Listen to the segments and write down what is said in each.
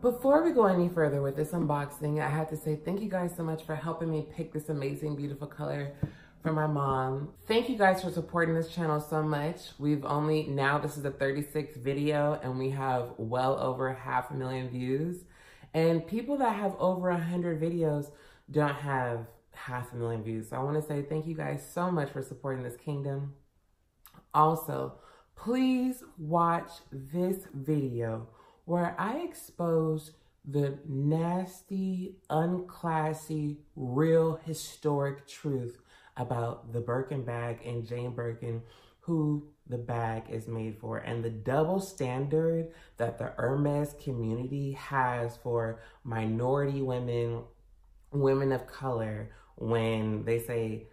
Before we go any further with this unboxing, I have to say thank you guys so much for helping me pick this amazing, beautiful color for my mom. Thank you guys for supporting this channel so much. We've only, now this is the 36th video and we have well over 500,000 views. And people that have over 100 videos don't have 500,000 views. So I wanna say thank you guys so much for supporting this kingdom. Also, please watch this video where I expose the nasty, unclassy, real historic truth about the Birkin bag and Jane Birkin, who the bag is made for, and the double standard that the Hermes community has for minority women, women of color, when they say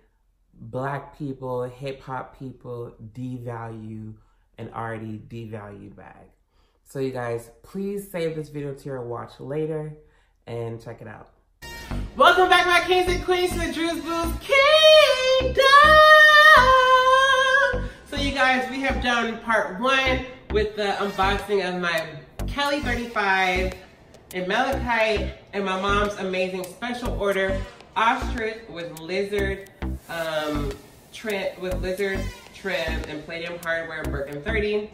Black people, hip hop people devalue an already devalued bag. So you guys, please save this video to your watch later and check it out. Welcome back, my kings and queens, to the Drew's Boo's Kingdom. So you guys, we have done part 1 with the unboxing of my Kelly 35 in malachite and my mom's amazing special order ostrich with lizard trim and palladium hardware Birkin 30.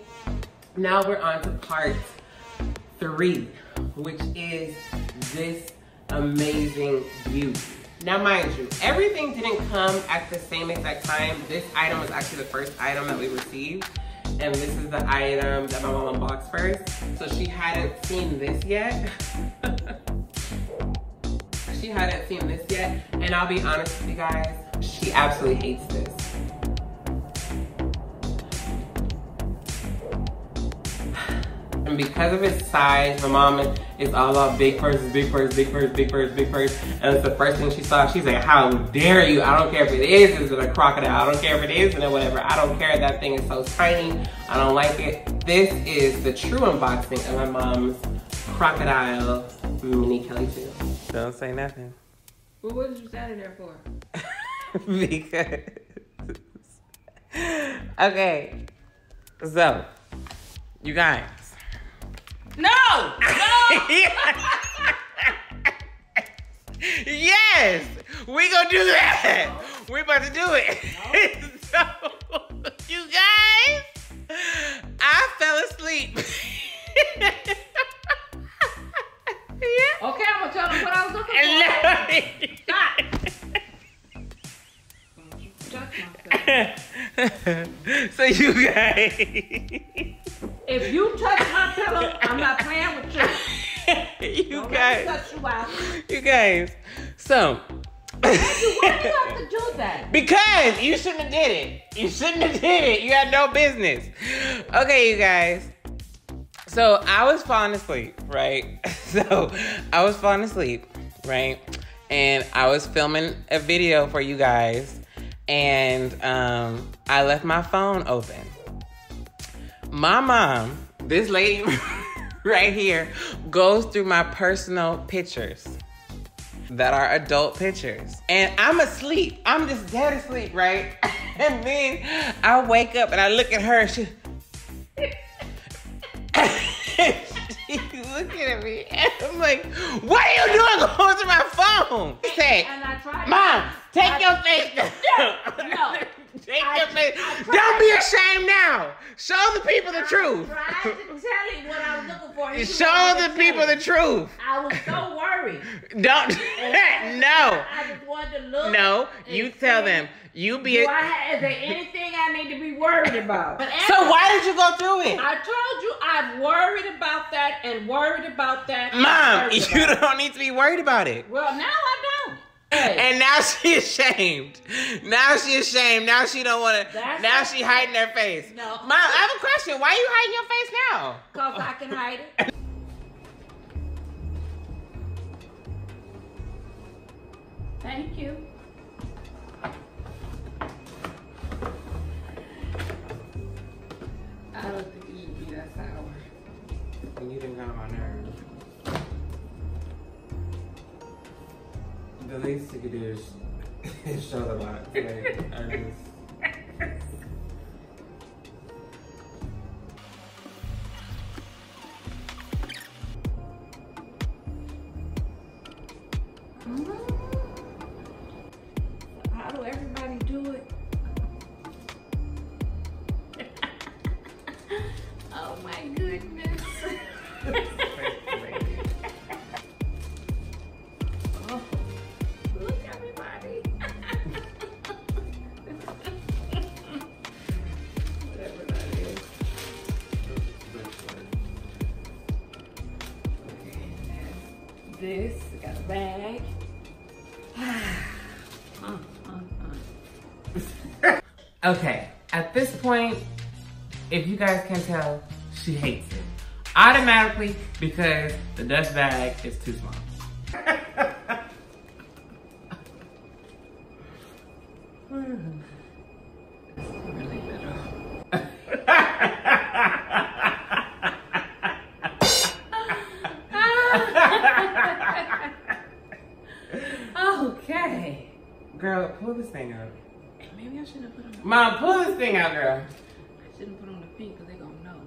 Now we're on to part 3, which is this amazing beauty. Now mind you, everything didn't come at the same exact time. This item was actually the first item that we received. And this is the item that my mom unboxed first. So she hadn't seen this yet. She hadn't seen this yet. And I'll be honest with you guys, she absolutely hates this. And because of its size, my mom is all about big purses, big purse, big purse, big purse, big purse. And it's the first thing she saw. She's like, how dare you? I don't care if it is it a crocodile? I don't care if it isn't or whatever. I don't care. That thing is so tiny. I don't like it. This is the true unboxing of my mom's Crocodile mini Kelly 2. Don't say nothing. Well, what did you stand there for? Because. Okay. So, you guys. No! No! Yes! We gonna do that! No. We about to do it. No. So, you guys, I fell asleep. Yeah. Okay, I'm gonna tell them what I was looking for. Stop. So you guys. If you touch my pillow, I'm not playing with you. You guys. Touch you out. You guys. So. Why do you have to do that? Because you shouldn't have did it. You shouldn't have did it. You had no business. Okay, you guys. So I was falling asleep, right? So I was falling asleep, right? And I was filming a video for you guys. And I left my phone open. My mom, this lady right here, goes through my personal pictures that are adult pictures. And I'm asleep. I'm just dead asleep, right? And then I wake up and I look at her. She's looking at me. And I'm like, what are you doing going through my phone? She said, Mom, take your face down. No. Take your face. Don't be ashamed now. Show the people the truth. I tried to tell you what I was looking for. Show the people the truth. I was so worried. Don't. No. I just wanted to look. No, you tell them. You be. Is there anything I need to be worried about? So why did you go through it? I told you I've worried about that and worried about that. Mom, you don't need to be worried about it. Well, now I don't. Hey. And now she's ashamed. Now she's ashamed. Now she don't want to. Now she hiding her face. No. Mom, I have a question. Why are you hiding your face now? Because I can hide it. Thank you. I don't think you should be that sour. You didn't got on my nerves. The least you could do is show the lot. Like, I just... this. I got a bag. Okay, at this point, if you guys can tell, she hates it. Automatically, because the dust bag is too small. It's really little. Okay. Girl, pull this thing out. Maybe I shouldn't have put on the Mom, pull this thing out, girl. I shouldn't put on the pink because they're gonna know.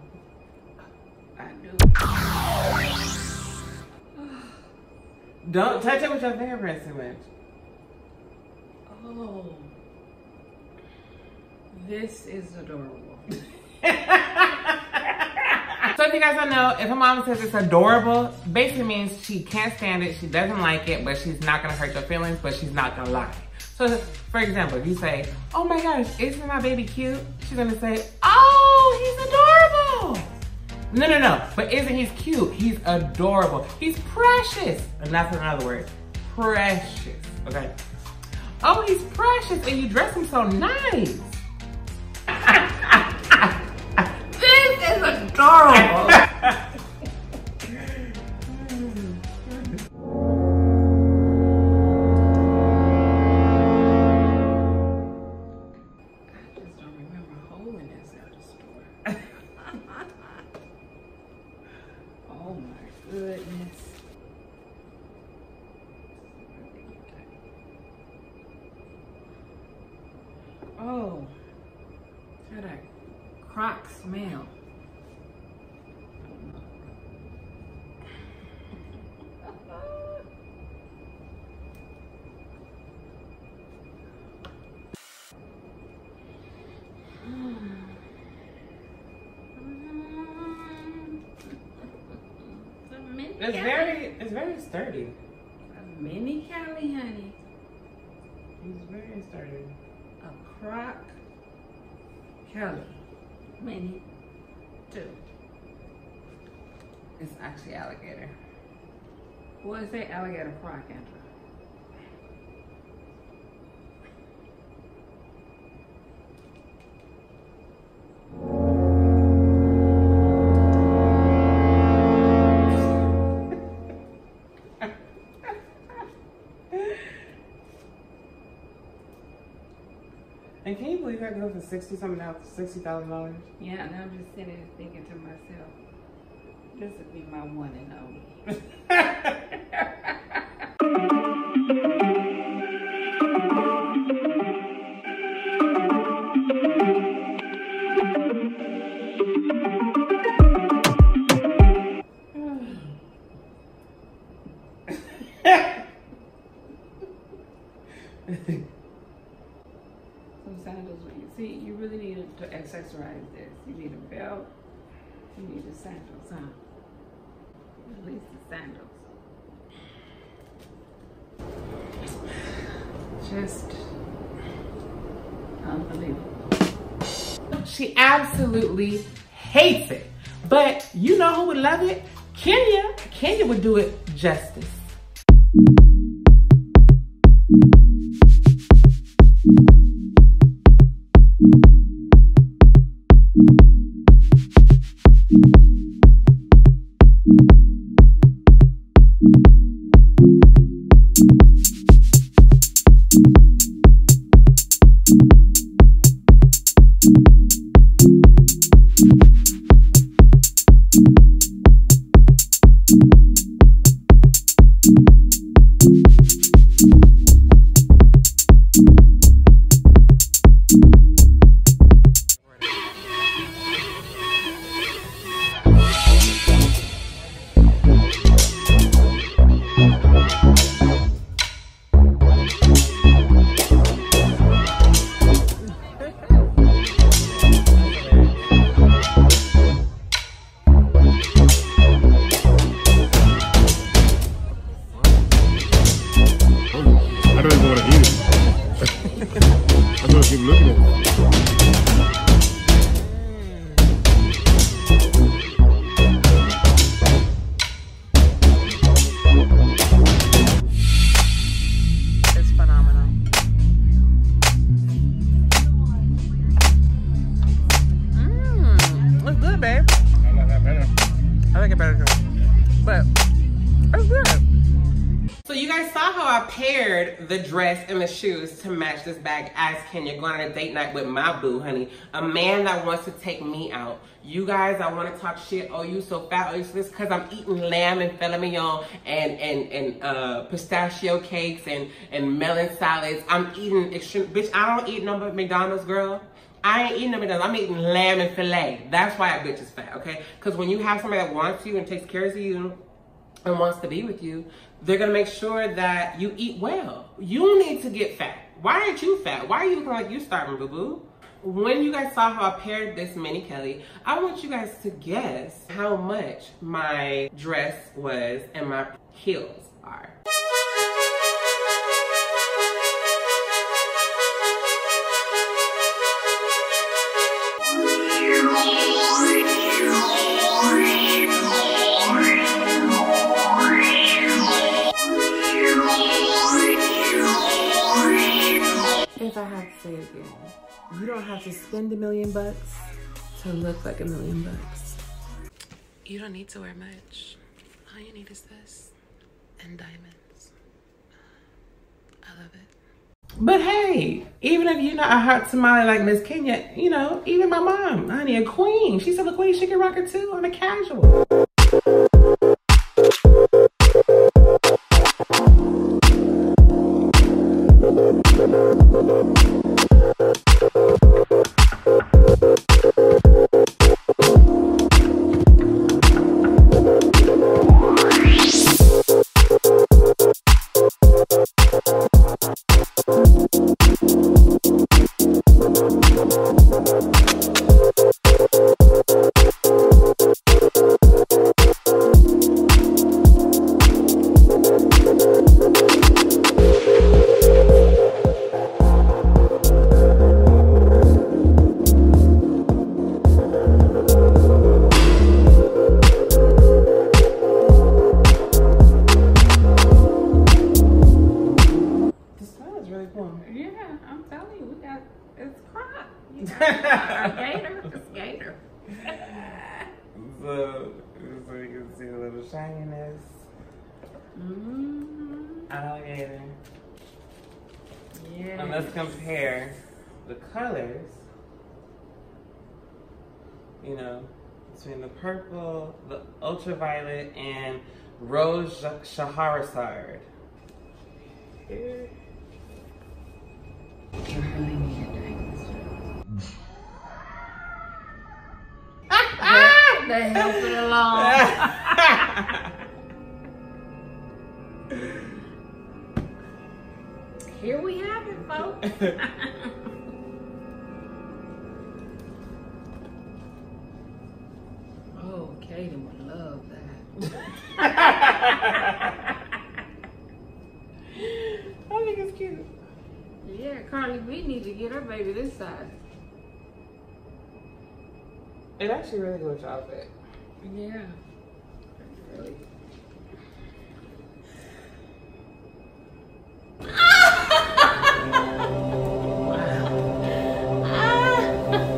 I do. Don't touch it with your fingerprints too much. Oh. This is adorable. So if you guys don't know, if a mom says it's adorable, basically means she can't stand it, she doesn't like it, but she's not gonna hurt your feelings, but she's not gonna lie. So for example, if you say, oh my gosh, isn't my baby cute? She's gonna say, oh, he's adorable. No, but isn't he cute? He's adorable. He's precious. And that's another word, precious, okay? Oh, he's precious and you dress him so nice. This is adorable. Oh, got a CROC smell. It's very sturdy. A mini Cali, honey. It's very sturdy. A CROC Cali mini 2. It's actually alligator. What is that alligator CROC, Andrew? And can you believe that goes for $60,000? Yeah, and I'm just sitting and thinking to myself, this would be my one and only. Some sandals, see, you really need to accessorize this. You need a belt, you need the sandals, huh? At least the sandals. Just unbelievable. She absolutely hates it. But you know who would love it? Kenya. Kenya would do it justice. That's good. So you guys saw how I paired the dress and the shoes to match this bag as Kenya going on a date night with my boo, honey. A man that wants to take me out. You guys, I want to talk shit. Oh, you so fat. Oh, you so this, because I'm eating lamb and filet mignon and pistachio cakes and melon salads. I'm eating extreme. Bitch, I don't eat no McDonald's, girl. I ain't eating no McDonald's. I'm eating lamb and filet. That's why that bitch is fat, okay? Because when you have somebody that wants you and takes care of you and wants to be with you, they're gonna make sure that you eat well. You need to get fat. Why aren't you fat? Why are you looking like you starving, boo-boo? When you guys saw how I paired this mini Kelly, I want you guys to guess how much my dress was and my heels are. If I have to say it again, you don't have to spend $1 million to look like $1 million. You don't need to wear much. All you need is this and diamonds. I love it. But hey, even if you're not a hot tamale like Miss Kenya, you know, even my mom, honey, a queen. She's still a queen. She can rock it too on a casual. So you can see a little shininess. Alligator. Yeah. And let's compare the colors, you know, between the purple, the ultraviolet, and rose Shahrazad. The hell for the long. Here we have it, folks. Oh, Katie would love that. I think it's cute. Yeah, Carly B need to get her baby this size. It actually really goes with your outfit. Yeah. Really.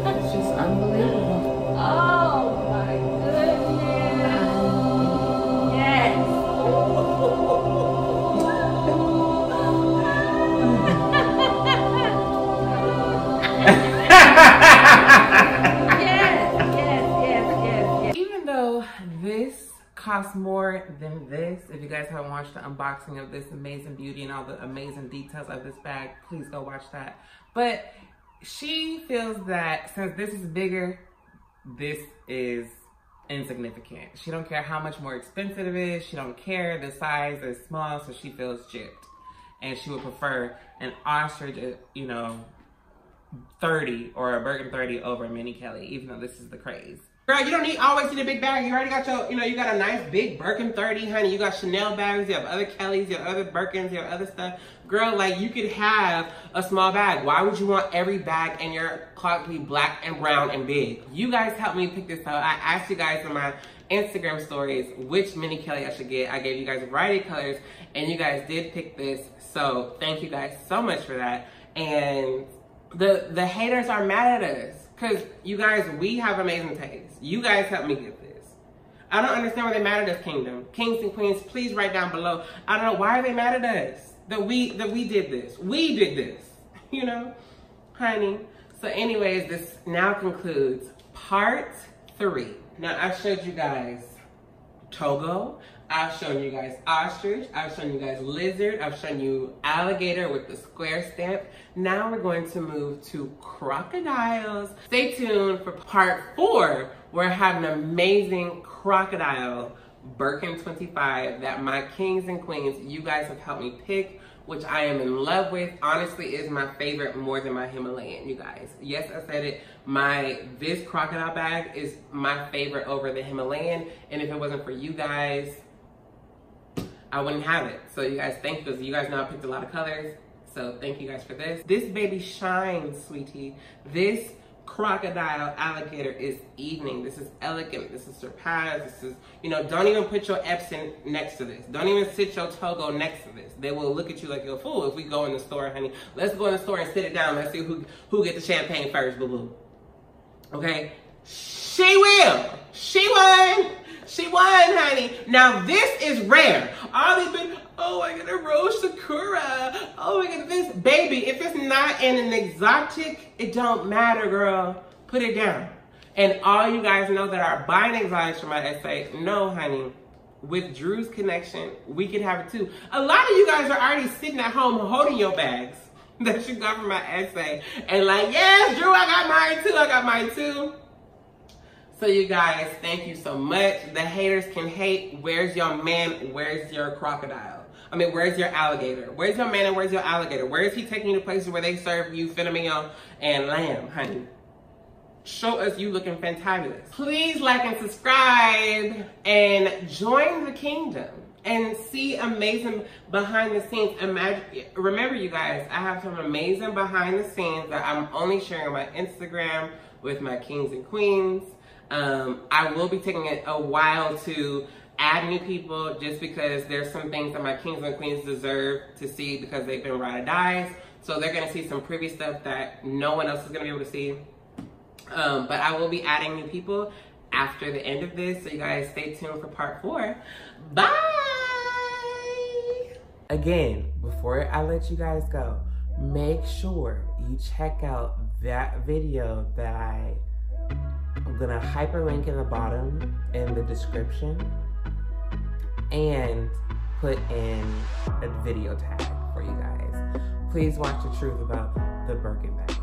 It's just unbelievable. Oh my goodness. Yes. This costs more than this. If you guys haven't watched the unboxing of this amazing beauty and all the amazing details of this bag, please go watch that. But she feels that since this is bigger, this is insignificant. She don't care how much more expensive it is. She don't care. The size is small, so she feels gypped. And she would prefer an ostrich, you know, 30 or a Birkin 30 over a mini Kelly, even though this is the craze. Girl, you don't always need a big bag. You already got your, you know, you got a nice big Birkin 30, honey. You got Chanel bags, you have other Kellys, you have other Birkins, you have other stuff. Girl, like, you could have a small bag. Why would you want every bag in your closet to be black and brown and big? You guys helped me pick this out. I asked you guys in my Instagram stories which mini Kelly I should get. I gave you guys a variety of colors, and you guys did pick this. So thank you guys so much for that. And the haters are mad at us. Because, you guys, we have amazing taste. You guys helped me get this. I don't understand why they mad at us, Kingdom. Kings and queens, please write down below. I don't know, why are they mad at us? That we did this. We did this, you know, honey. So anyways, this now concludes part 3. Now I've showed you guys Togo. I've shown you guys ostrich. I've shown you guys lizard. I've shown you alligator with the square stamp. Now we're going to move to crocodiles. Stay tuned for part 4. We're having an amazing crocodile Birkin 25 that my kings and queens, you guys have helped me pick, which I am in love with. Honestly, is my favorite more than my Himalayan, you guys. Yes, I said it. This crocodile bag is my favorite over the Himalayan. And if it wasn't for you guys, I wouldn't have it. So you guys, thank you, because you guys know I picked a lot of colors. So thank you guys for this. This baby shines, sweetie. This crocodile alligator is evening. This is elegant. This is surprise. This is, you know, don't even put your Epson next to this. Don't even sit your Togo next to this. They will look at you like you're a fool if we go in the store, honey. Let's go in the store and sit it down. Let's see who get the champagne first, boo-boo. Okay? She will. She won. She won, honey. Now this is rare. All these big, oh, I got a Rose Sakura. Oh, I got this. Baby, if it's not in an exotic, it don't matter, girl. Put it down. And all you guys know that are buying exotics for my essay, no, honey. With Drew's connection, we could have it too. A lot of you guys are already sitting at home holding your bags that you got from my essay. And like, yes, Drew, I got mine too. I got mine too. So you guys, thank you so much. The haters can hate. Where's your man? Where's your crocodile? I mean, where's your alligator? Where's your man and where's your alligator? Where is he taking you to places where they serve you filet mignon and lamb, honey? Show us you looking fantabulous. Please like and subscribe and join the kingdom and see amazing behind the scenes. Remember, you guys, I have some amazing behind the scenes that I'm only sharing on my Instagram with my kings and queens. I will be taking it a while to add new people just because there's some things that my kings and queens deserve to see because they've been ride or dies. So they're going to see some privy stuff that no one else is going to be able to see. But I will be adding new people after the end of this. So you guys stay tuned for part 4. Bye! Again, before I let you guys go, make sure you check out that video that I'm gonna hyperlink in the bottom in the description and put in a video tag for you guys. Please watch the truth about the Birkin bag.